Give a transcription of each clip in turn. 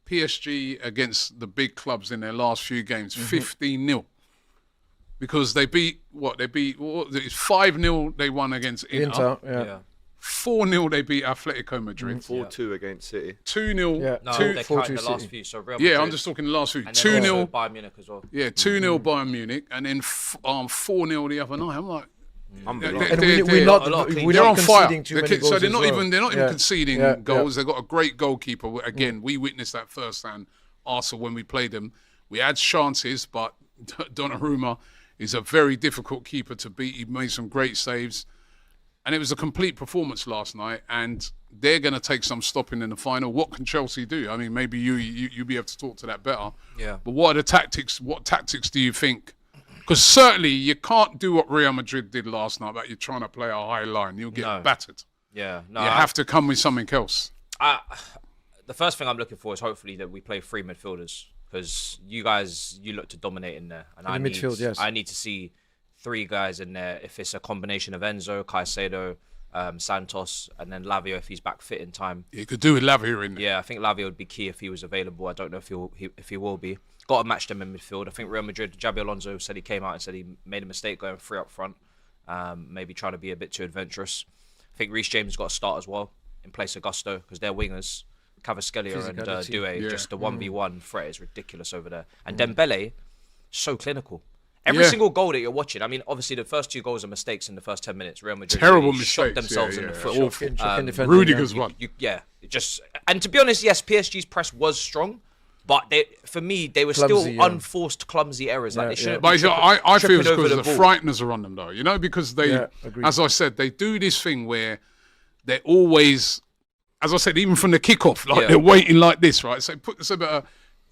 PSG against the big clubs in their last few games 15-0. Because they beat, it's 5-0 they won against Inter. Yeah. 4-0 they beat Atletico Madrid. 4-2 against City. 2-0. Yeah. No, 2 they counted the last few. So Real Yeah, Madrid, I'm just talking the last few. and then 2-0. also Bayern Munich as well. Yeah, 2-0 Bayern Munich, and then 4-0 the other night. I'm like, Unbelievable. they're We're on not fire. conceding too many goals So they're not as well. even conceding Yeah, goals. They've got a great goalkeeper. Again, we witnessed that firsthand. Arsenal when we played them, we had chances, but Donnarumma is a very difficult keeper to beat. He made some great saves, and it was a complete performance last night. And they're going to take some stopping in the final. What can Chelsea do? I mean, maybe you'll be able to talk to that better. Yeah. But what are the tactics? What tactics do you think? Because certainly you can't do what Real Madrid did last night, but you're trying to play a high line. You'll get battered. Yeah. No, You have to come with something else. The first thing I'm looking for is hopefully that we play 3 midfielders, because you look to dominate in there, and I need to see 3 guys in there. If it's a combination of Enzo, Caicedo, Santos, and then Lavia if he's back fit in time. You could do with Lavia in there. Yeah, I think Lavia would be key if he was available. I don't know if he will be. Got to match them in midfield. I think Real Madrid, Xabi Alonso said he came out and said he made a mistake going 3 up front. Maybe trying to be a bit too adventurous. I think Reece James got to start as well in place of Gusto, because they're wingers. Kvaratskhelia and Doué, just the 1v1 threat is ridiculous over there. And Dembele, so clinical. Every single goal that you're watching, I mean, obviously the first 2 goals are mistakes in the first 10 minutes. Real Madrid Terrible really shot mistakes. themselves in the foot. Awful. Rudiger's one. And to be honest, yes, PSG's press was strong, but for me, they were still unforced, clumsy errors. Like they shouldn't. But I feel it's because the ball. frighteners are on them, though. You know, because they, as I said, they do this thing where they're always, as I said, even from the kickoff, they're waiting like this, right? So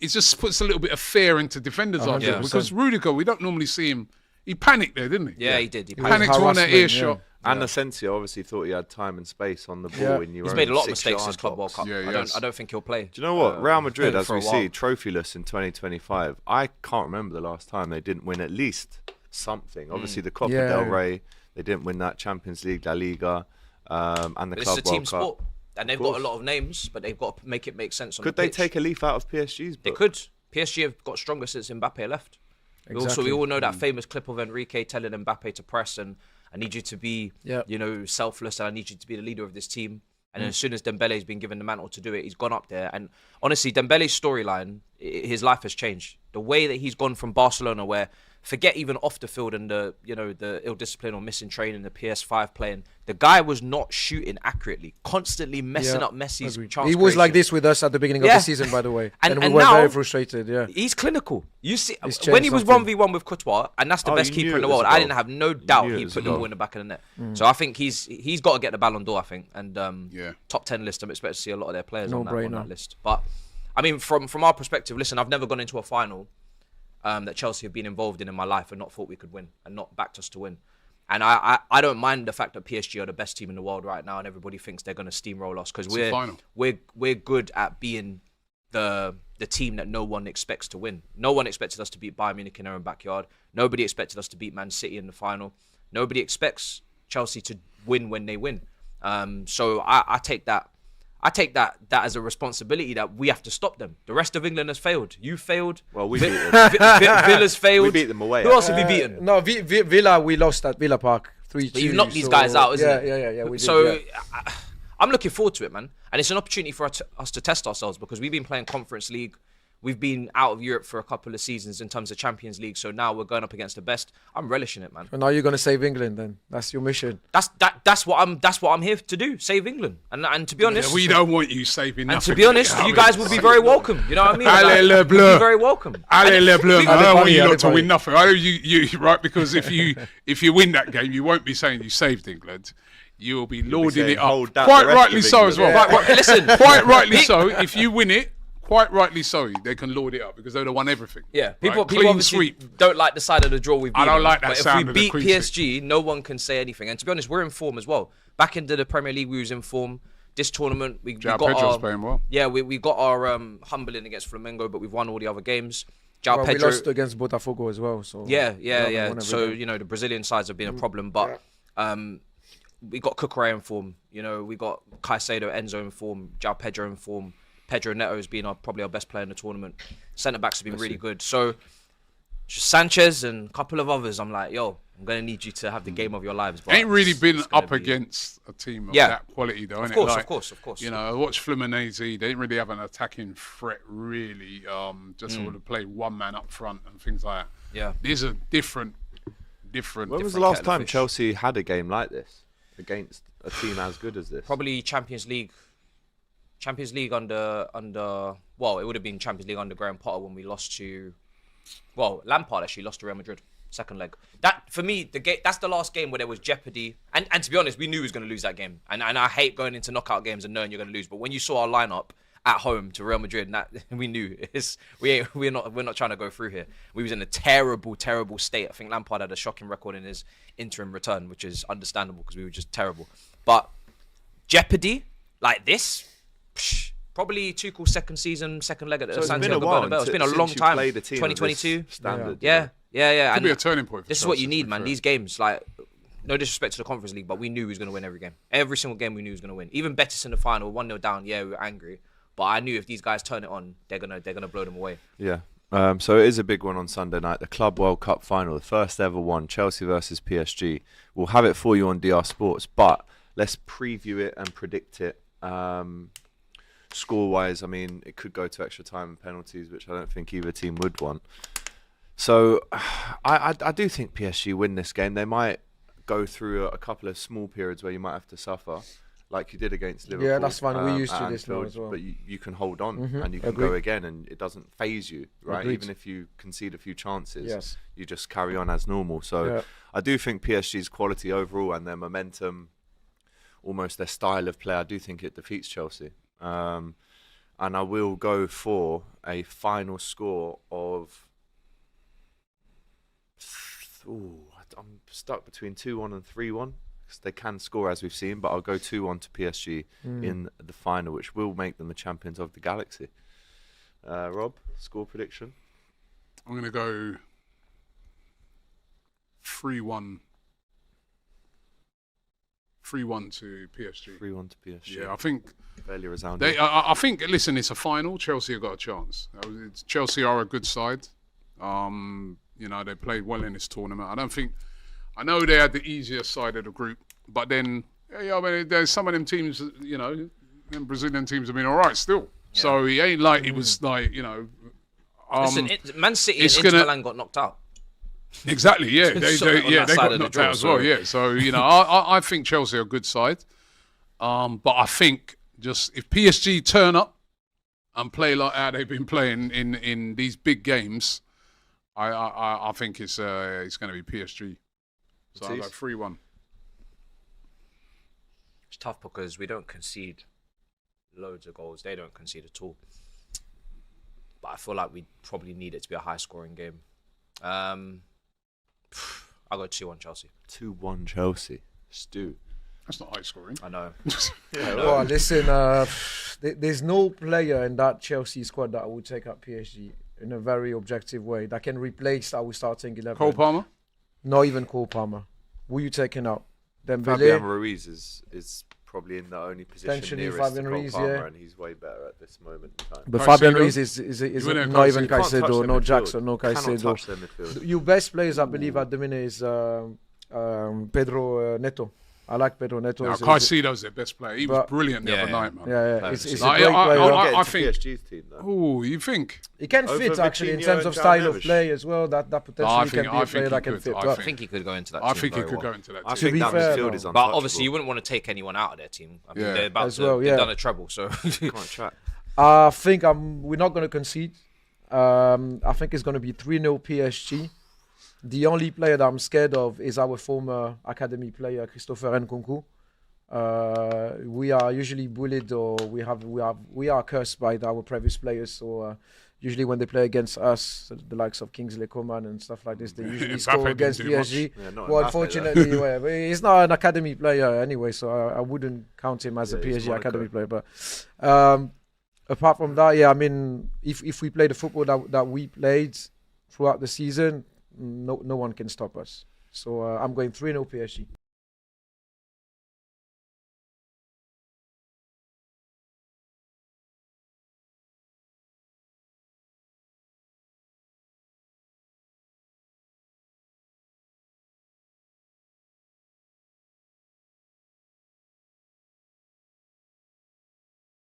it just puts a little bit of fear into defenders' eyes. Because Rudiger, we don't normally see him. He panicked there, didn't he? Yeah, he did. He panicked on that earshot. And Asensio obviously thought he had time and space on the ball. In your He's made a lot of mistakes this Club World Cup. I don't think he'll play. Do you know what? Real Madrid, as we see, trophyless in 2025. I can't remember the last time they didn't win at least something. Obviously, the Copa del Rey, they didn't win that. Champions League, La Liga, and the Club World Cup. It's a team sport. And they've got a lot of names, but they've got to make it make sense on the pitch. Could they take a leaf out of PSG's book? They could. PSG have got stronger since Mbappe left. We all know that famous clip of Enrique telling Mbappe to press and I need you to be, selfless, and I need you to be the leader of this team. And then as soon as Dembele's been given the mantle to do it, he's gone up there. And honestly, Dembele's storyline, his life has changed. The way that he's gone from Barcelona, where forget even off the field and the ill discipline or missing training, the PS5 playing, the guy was not shooting accurately, constantly messing up Messi's chance. He was like this with us at the beginning of the season, by the way, and we were now, very frustrated. Yeah, he's clinical. You see, when he was 1v1 with Courtois, and that's the best keeper in the world, I didn't have no doubt he put the ball in the back of the net. So I think he's got to get the Ballon d'Or. I think, and top 10 list. I'm expecting to see a lot of their players on that list. But I mean, from our perspective, listen, I've never gone into a final that Chelsea have been involved in my life and not thought we could win and not backed us to win. And I don't mind the fact that PSG are the best team in the world right now and everybody thinks they're going to steamroll us because we're good at being the team that no one expects to win. No one expected us to beat Bayern Munich in their own backyard. Nobody expected us to beat Man City in the final. Nobody expects Chelsea to win when they win. So I take that. I take that as a responsibility that we have to stop them. The rest of England has failed. You failed. Well, we beat them. Villa's failed. We beat them away. Who else have you beaten? No, Villa, we lost at Villa Park 3-2. But you've knocked these guys out, isn't it? Yeah. We did, I'm looking forward to it, man. And it's an opportunity for us to test ourselves because we've been playing Conference League. We've been out of Europe for a couple of seasons in terms of Champions League, so now we're going up against the best. I'm relishing it, man. And now you're going to save England, then? That's your mission. That's what I'm here to do. Save England. And to be honest, we don't want you saving nothing. And to be honest, you guys will be very welcome. You know what I mean? Allez le bleu. You'll be very welcome. Allez le bleu. I don't want you not to win nothing. I know you right, because if you win that game, you won't be saying you saved England. You will be lauding it up. Quite rightly so as well. Yeah. Listen, quite rightly so. If you win it, quite rightly so, they can laud it up because they'd have won everything. Yeah, people obviously don't like the side of the draw we've beaten. I don't like that but sound if we beat PSG, no one can say anything. And to be honest, we're in form as well. Back into the Premier League, we was in form. This tournament, we got Pedro's playing well. Yeah, we got our humbling against Flamengo, but we've won all the other games. Pedro, we lost against Botafogo as well. So yeah. So the Brazilian sides have been a problem, but we got Cucurella in form. We got Caicedo, Enzo in form, João Pedro in form. Pedro Neto has been probably our best player in the tournament. Centre backs have been really good. So just Sanchez and a couple of others, I'm like, yo, I'm going to need you to have the game of your lives. But ain't really been up against a team of that quality, though, innit? Of course. You know, I watched Fluminense. They didn't really have an attacking threat, really. Just would have played one man up front and things like that. Yeah. These are different. When was the last time Chelsea had a game like this against a team as good as this? Probably Champions League. Champions League under well, it would have been Champions League under Graham Potter when we lost to, well, Lampard actually lost to Real Madrid, second leg. That for me, that's the last game where there was jeopardy. And to be honest, we knew we was going to lose that game. And I hate going into knockout games and knowing you're going to lose. But when you saw our lineup at home to Real Madrid, and that we knew we're not trying to go through here. We was in a terrible state. I think Lampard had a shocking record in his interim return, which is understandable because we were just terrible. But jeopardy like this. Probably Tuchel's second leg at the Santiago Bernabeu. It's been a long time. 2022 standard. Yeah. Could be a turning point. This is what you need, man. These games, like, no disrespect to the Conference League, but we knew he was going to win every game. Every single game we knew he was going to win. Even Betis in the final, 1-0 down. Yeah, we were angry, but I knew if these guys turn it on, they're gonna blow them away. Yeah. So it is a big one on Sunday night, the Club World Cup final, the first ever one, Chelsea versus PSG. We'll have it for you on DR Sports, but let's preview it and predict it. Score-wise, I mean, it could go to extra time and penalties, which I don't think either team would want. So I do think PSG win this game. They might go through a couple of small periods where you might have to suffer, like you did against Liverpool. Yeah, that's fine. We used to this now as well. But you can hold on and you can go again, and it doesn't phase you, right? Agreed. Even if you concede a few chances, you just carry on as normal. So I do think PSG's quality overall and their momentum, almost their style of play, I do think it defeats Chelsea. And I will go for a final score of... I'm stuck between 2-1 and 3-1. Because they can score, as we've seen, but I'll go 2-1 to PSG in the final, which will make them the champions of the Galaxy. Rob, score prediction? I'm going to go 3-1. 3-1 to PSG. 3-1 to PSG. Yeah, I think... Fairly resounding. I think, listen, it's a final. Chelsea have got a chance. Chelsea are a good side. You know, they played well in this tournament. I know they had the easier side of the group, but then, I mean, there's some of them teams, you know, them Brazilian teams have been all right still. Yeah. So it ain't like it was like, you know... listen, Man City and Inter Milan got knocked out. Exactly, yeah. they got knocked out as well, yeah. So, you know, I think Chelsea are a good side. But I think just if PSG turn up and play like how they've been playing in these big games, I think it's going to be PSG. So I'll go 3-1. It's tough because we don't concede loads of goals. They don't concede at all. But I feel like we probably need it to be a high-scoring game. I'll go 2-1 Chelsea. 2-1 Chelsea. Stu. That's not high scoring. I know. Well, listen, there's no player in that Chelsea squad that will take up PSG in a very objective way that can replace our starting 11. Cole Palmer? Not even Cole Palmer. Who are you taking out? Dembele? Fabian Ruiz is probably in the only position Potentially nearest Fabian to Cole Ruiz, Palmer, and he's way better at this moment in time. But Fabian Ruiz is not not even Caicedo. Caicedo, no Midfield. Jackson, no Cannot Caicedo. touch their midfield. Your best players, I believe, at the minute is Pedro Neto. I like Pedro Neto. No, Caicedo's their best player. He was brilliant the other night, man. Yeah. It's a Like, great player. I think. PSG's team, though. Oh, you think? He can Over fit actually in Vitinha terms and of style of Neves. play as well. That potentially can be a player that can fit. I think he could go into that team. I think he very could well. go into that I team. think that fair, midfield though. is untouchable. But obviously, you wouldn't want to take anyone out of their team. I mean, Yeah. they're about As to, well, they've yeah. done a treble, so Can't track. I think we're not going to concede. I think it's going to be 3-0 PSG. The only player that I'm scared of is our former academy player, Christopher Nkunku. We are usually bullied, or we are cursed by our previous players. So usually when they play against us, the likes of Kingsley Coman and stuff like this, they usually score against PSG. Yeah, not Well, Mbappe, unfortunately, but he's not an academy player anyway, so I wouldn't count him as a he's PSG Monaco. academy player. But apart from that, yeah, I mean, if we play the football that we played throughout the season, no one can stop us. So I'm going 3-0 PSG.